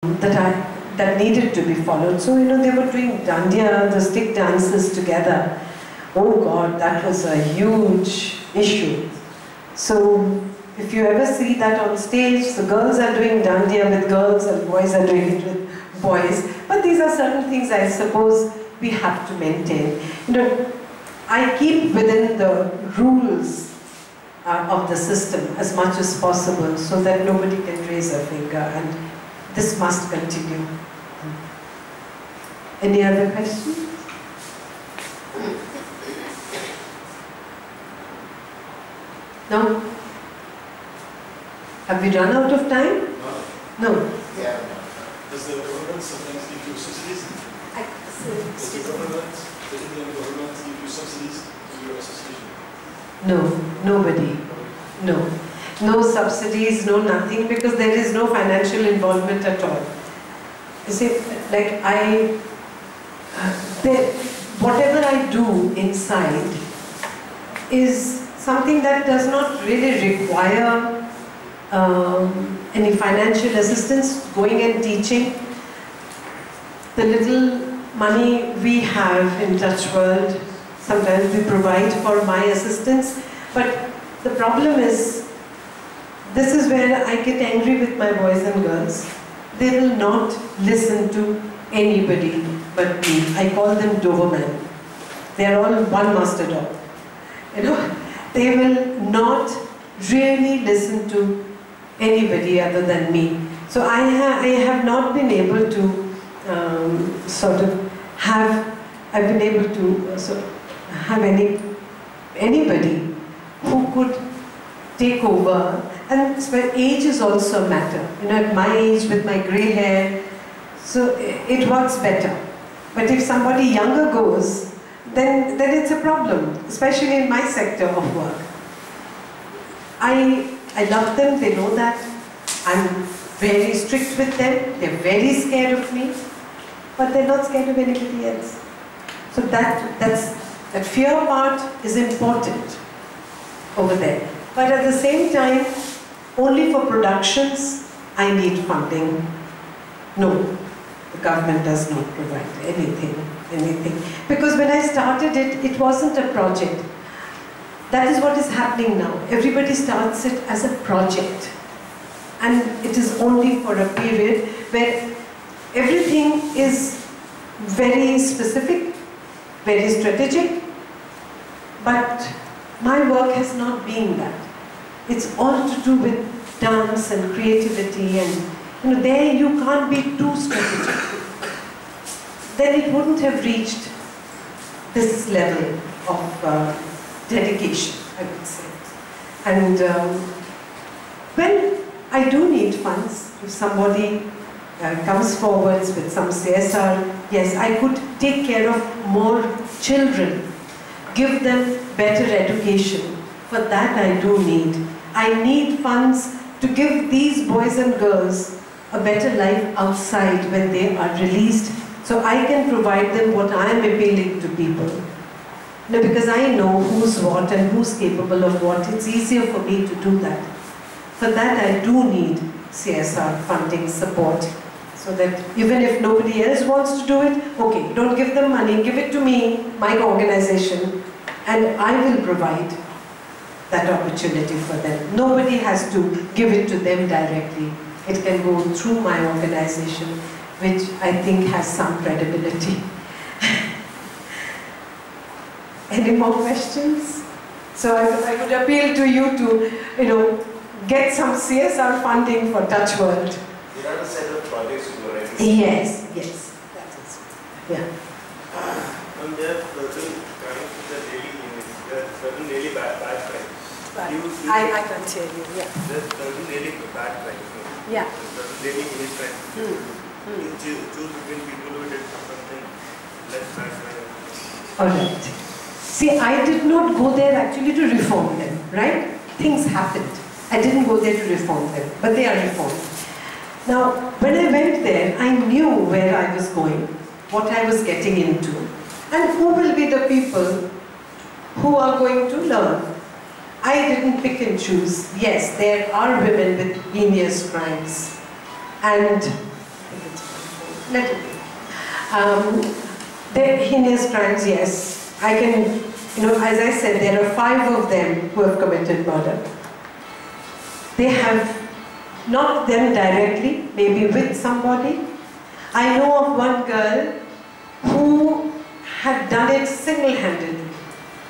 that needed to be followed. So, they were doing dandiya, the stick dances together. Oh God, that was a huge issue. So, if you ever see that on stage, the girls are doing dandiya with girls and boys are doing it with boys. But these are certain things I suppose we have to maintain. I keep within the rules of the system as much as possible so that nobody can raise a finger, and this must continue. Any other questions? No? Have we run out of time? No. Yeah. Does the government sometimes give you subsidies? Does the Indian government give you subsidies to your association? No, nobody. No. No subsidies, no nothing, because there is no financial involvement at all. You see, like whatever I do inside is something that does not really require any financial assistance, going and teaching. The little money we have in Touch World, sometimes we provide for my assistance, but the problem is, this is where I get angry with my boys and girls. They will not listen to anybody but me. I call them Doberman. They are all one master dog. They will not really listen to anybody other than me. So I have not been able to I've been able to have anybody who could take over. And age is also a matter. At my age, with my grey hair, so it works better. But if somebody younger goes, then it's a problem, especially in my sector of work. I love them, they know that. I'm very strict with them, they're very scared of me, but they're not scared of anybody else. So that fear part is important over there. But at the same time, only for productions, I need funding. No, the government does not provide anything. Because when I started it, it wasn't a project. That is what is happening now. Everybody starts it as a project. And it is only for a period where everything is very specific, very strategic, but my work has not been that. It's all to do with dance and creativity, and there you can't be too strategic. Then it wouldn't have reached this level of dedication, I would say. And well, I do need funds. If somebody comes forwards with some CSR, yes, I could take care of more children, give them better education. For that I do need. I need funds to give these boys and girls a better life outside when they are released, so I can provide them what I am appealing to people. Because I know who's what and who's capable of what. It's easier for me to do that. For that I do need CSR funding support, so that even if nobody else wants to do it, okay, don't give them money, give it to me, my organization, and I will provide that opportunity for them. Nobody has to give it to them directly. It can go through my organization, which I think has some credibility. Any more questions? So I would appeal to you to, get some CSR funding for Touch World. There are a set of projects you are writing. Yes, that is. Yeah. And there are certain really bad crimes. I can tell you, yeah. There's certain really bad crimes. Yeah. Certain really heinous crimes. You choose between people who did something less bad crime. Alright. See, I did not go there actually to reform them, right? Things happened. I didn't go there to reform them, but they are reformed. Now, when I went there, I knew where I was going, what I was getting into, and who will be the people who are going to learn. I didn't pick and choose. Yes, there are women with heinous crimes, and let it be. They're heinous crimes, yes. I can, as I said, there are 5 of them who have committed murder. They have, not them directly, maybe with somebody. I know of one girl who had done it single-handedly,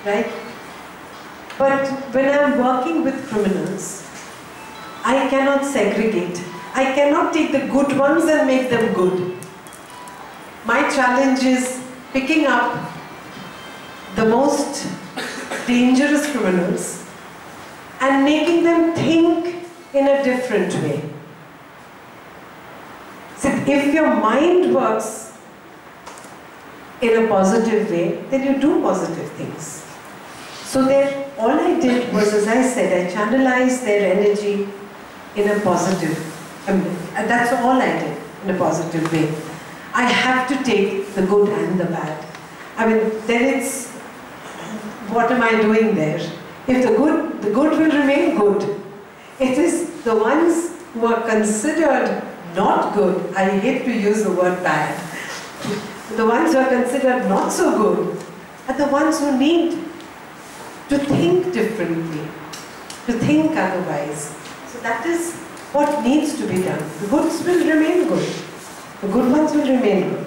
right? But when I'm working with criminals, I cannot segregate. I cannot take the good ones and make them good. My challenge is picking up the most dangerous criminals and making them think in a different way. So if your mind works in a positive way, then you do positive things. So all I did was, as I said, I channelized their energy in a positive, that's all I did, in a positive way. I have to take the good and the bad. I mean, then it's, what am I doing there? If the good will remain good. It is the ones who are considered not good, I hate to use the word bad, the ones who are considered not so good are the ones who need to think differently, to think otherwise. So that is what needs to be done. The goods will remain good. The good ones will remain good.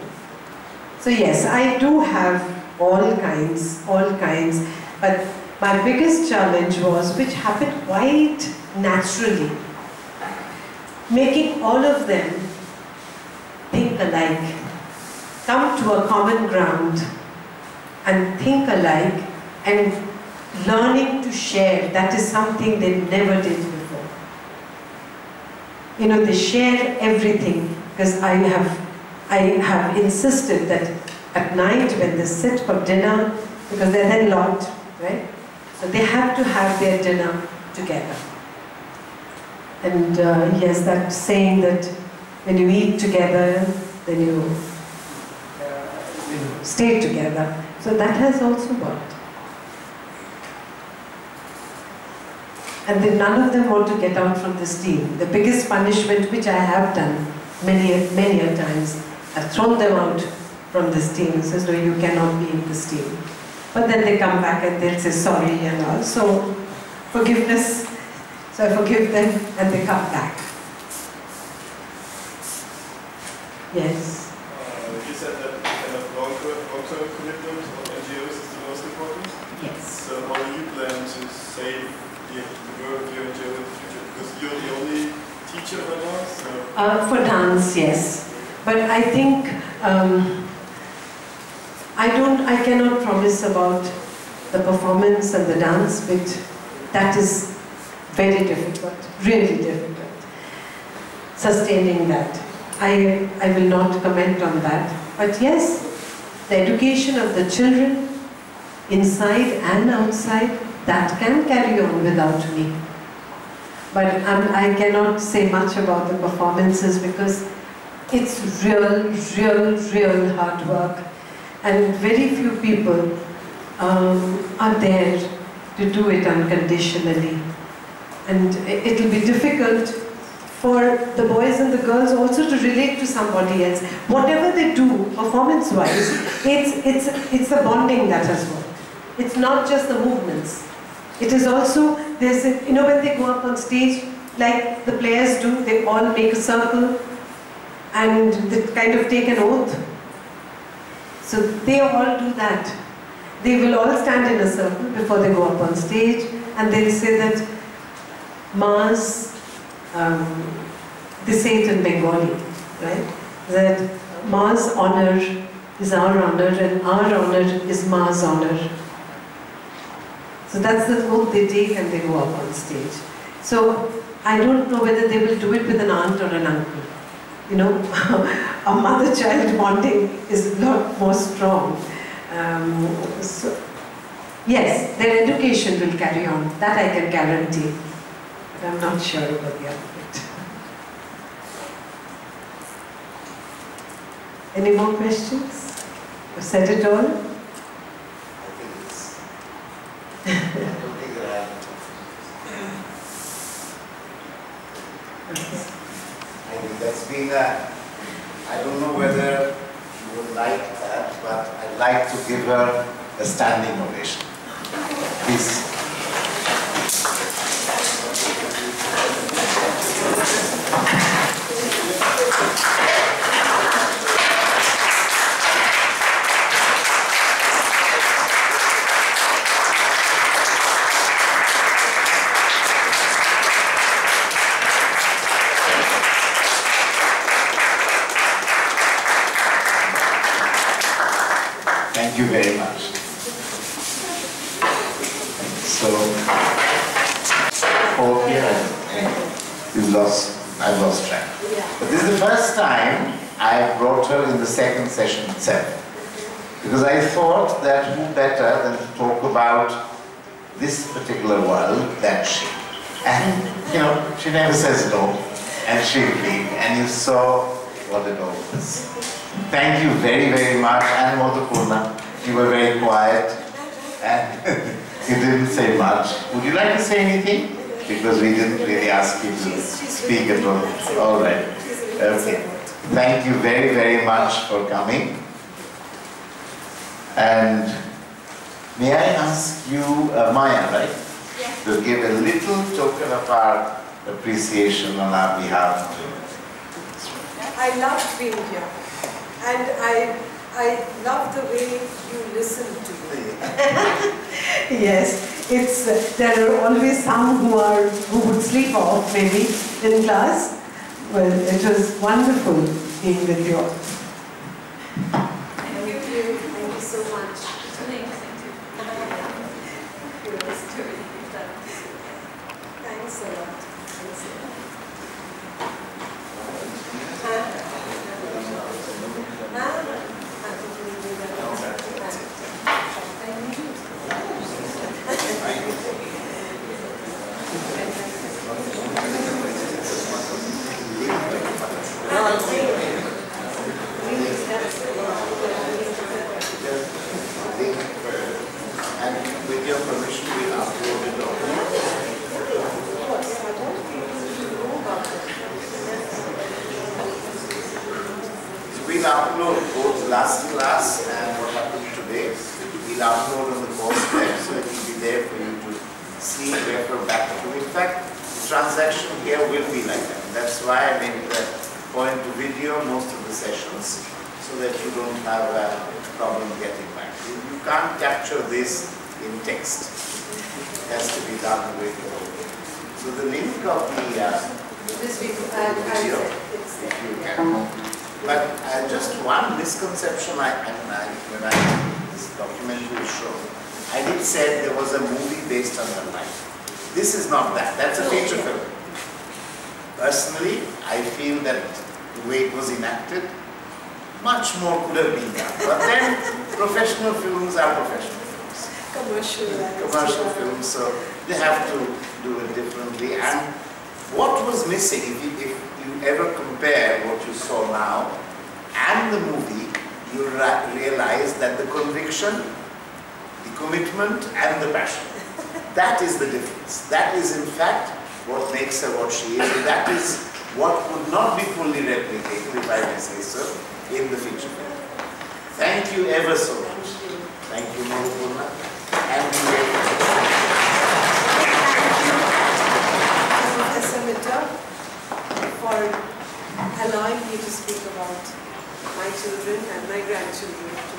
So yes, I do have all kinds, but my biggest challenge was, which happened quite naturally, making all of them think alike, come to a common ground and think alike, and learning to share. That is something they never did before. They share everything, because I have insisted that at night when they sit for dinner, because they're then locked, right? So they have to have their dinner together. And yes, that saying that when you eat together, then you stay together. So that has also worked. And then none of them want to get out from this team. The biggest punishment, which I have done many a times, I've thrown them out from this team and says, no, you cannot be in this team. But then they come back and they'll say sorry and all. So forgiveness. So I forgive them and they come back. Yes? You said that kind of long-term commitment of NGOs is the most important? Yes. So how do you plan to save the work of your NGO in the future? Because you're the only teacher right now, so... For dance, yes. But I think I cannot promise about the performance and the dance, but that is very difficult, really difficult. Sustaining that. I will not comment on that. But yes, the education of the children, inside and outside, that can carry on without me. But I cannot say much about the performances, because it's real hard work. And very few people are there to do it unconditionally. And it will be difficult for the boys and the girls also to relate to somebody else. Whatever they do, performance-wise, it's the bonding that has worked. It's not just the movements. It is also, when they go up on stage, like the players do, they all make a circle and they kind of take an oath. So they all do that. They will all stand in a circle before they go up on stage, and they'll say that Ma's, they say it in Bengali, right? That Ma's honor is our honor and our honor is Ma's honor. So that's the oath they take and they go up on stage. So I don't know whether they will do it with an aunt or an uncle. A mother-child bonding is a lot more strong. So, yes, their education will carry on. That I can guarantee. But I'm not sure about the other bit. Any more questions? I've said it all? I think it's... I don't think that I Okay. think that's been I don't know whether you would like that, but I'd like to give her a standing ovation. Please. Thank you very much. So, oh, I've lost track. But this is the first time I brought her in the second session itself. Because I thought that who better than to talk about this particular world than she. And, you know, she never says no, and she'll leave. And you saw what it all is. Thank you very, very much. And Madhupurna, you were very quiet and you didn't say much. Would you like to say anything? Because we didn't really ask you to speak at all. All right. Okay. Thank you very, very much for coming. And may I ask you, Maya, right? Yeah. To give a little token of our appreciation on our behalf. I loved being here. And I love the way you listen to me. Yes, there are always some who would sleep off maybe in class. Well, it was wonderful being with you all. Thank you. Thank you so much. Thanks a lot. And with your permission, we'll upload it all. So we'll upload both last class and what happened today. We'll upload on the course web, so it will be there for you to see, refer back to. In fact, the transaction here will be like that. That's why I made the point to video most of the sessions, so that you don't have a problem getting back. You can't capture this in text. It has to be done with. So the link of the video, if you can. But just one misconception when this documentary was shown, I did say there was a movie based on her life. This is not that. That's a feature film. Personally, I feel that the way it was enacted, much more could have been done. But then, professional films are professional films. Commercial films, so they have to do it differently. And what was missing, if you ever compare what you saw now and the movie, you realize that the conviction, the commitment, and the passion, that is the difference. That is, in fact, what makes her what she is. And that is what could not be fully replicated, if I may say so, in the feature film. Thank you ever so much. Thank you, Madhupurna. And Professor Mitta, for allowing me to speak about my children and my grandchildren to